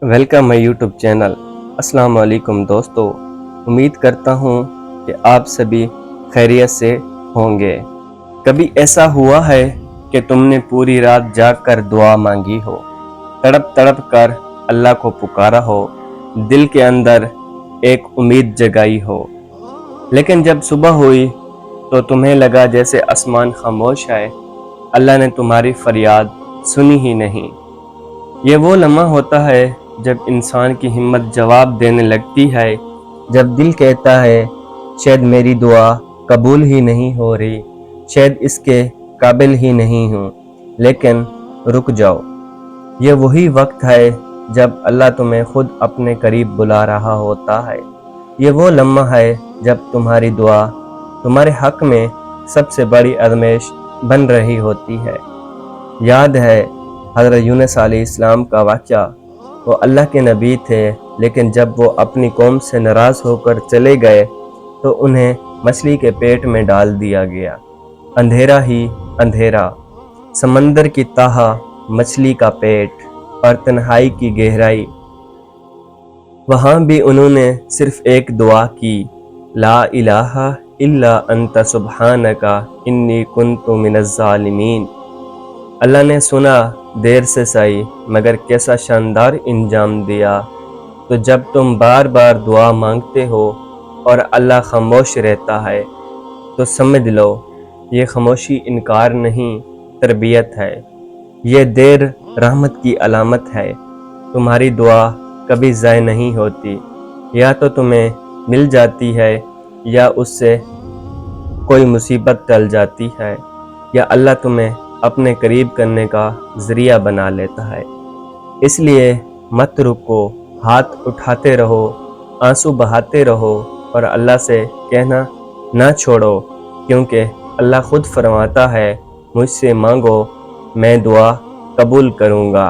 Welcome my YouTube channel. अस्सलाम वालेकुम दोस्तों, उम्मीद करता हूँ कि आप सभी खैरियत से होंगे। कभी ऐसा हुआ है कि तुमने पूरी रात जाग कर दुआ मांगी हो, तड़प तड़प कर अल्लाह को पुकारा हो, दिल के अंदर एक उम्मीद जगाई हो, लेकिन जब सुबह हुई तो तुम्हें लगा जैसे आसमान खामोश है, अल्लाह ने तुम्हारी फरियाद सुनी ही नहीं। ये वो लम्हा होता है जब इंसान की हिम्मत जवाब देने लगती है, जब दिल कहता है शायद मेरी दुआ कबूल ही नहीं हो रही, शायद इसके काबिल ही नहीं हूँ। लेकिन रुक जाओ, ये वही वक्त है जब अल्लाह तुम्हें खुद अपने करीब बुला रहा होता है। ये वो लम्हा है जब तुम्हारी दुआ तुम्हारे हक में सबसे बड़ी आज़माइश बन रही होती है। याद है हज़रत यूनुस अलैहिस्सलाम का वाक़या। वो अल्लाह के नबी थे, लेकिन जब वो अपनी कौम से नाराज़ होकर चले गए तो उन्हें मछली के पेट में डाल दिया गया। अंधेरा ही अंधेरा, समंदर की ताहा, मछली का पेट और तन्हाई की गहराई। वहाँ भी उन्होंने सिर्फ एक दुआ की, ला इलाहा इल्ला अंता सुब्हानका इन्नी कुन्तु मिनज़्ज़ालिमीन। अल्लाह ने सुना, देर से सही मगर कैसा शानदार इंजाम दिया। तो जब तुम बार बार दुआ मांगते हो और अल्लाह खामोश रहता है तो समझ लो ये खामोशी इनकार नहीं, तरबियत है। ये देर रहमत की अलामत है। तुम्हारी दुआ कभी ज़ाय नहीं होती, या तो तुम्हें मिल जाती है या उससे कोई मुसीबत टल जाती है, या अल्लाह तुम्हें अपने करीब करने का ज़रिया बना लेता है। इसलिए मत रुको, हाथ उठाते रहो, आंसू बहाते रहो और अल्लाह से कहना ना छोड़ो, क्योंकि अल्लाह खुद फरमाता है, मुझसे मांगो मैं दुआ कबूल करूँगा।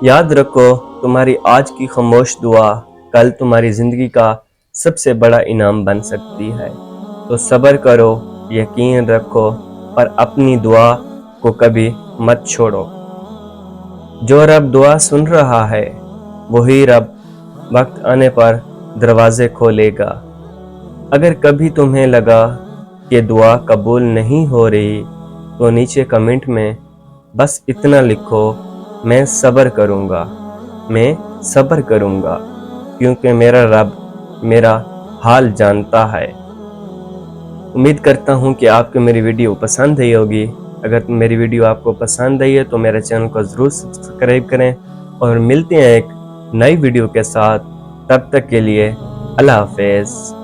याद रखो, तुम्हारी आज की खामोश दुआ कल तुम्हारी ज़िंदगी का सबसे बड़ा इनाम बन सकती है। तो सब्र करो, यकीन रखो और अपनी दुआ को कभी मत छोड़ो। जो रब दुआ सुन रहा है वही रब वक्त आने पर दरवाजे खोलेगा। अगर कभी तुम्हें लगा कि दुआ कबूल नहीं हो रही तो नीचे कमेंट में बस इतना लिखो, मैं सब्र करूँगा, मैं सब्र करूँगा, क्योंकि मेरा रब मेरा हाल जानता है। उम्मीद करता हूँ कि आपको मेरी वीडियो पसंद आई होगी। अगर मेरी वीडियो आपको पसंद आई है तो मेरे चैनल को ज़रूर सब्सक्राइब करें और मिलते हैं एक नई वीडियो के साथ। तब तक के लिए अल्लाह हाफ़िज़।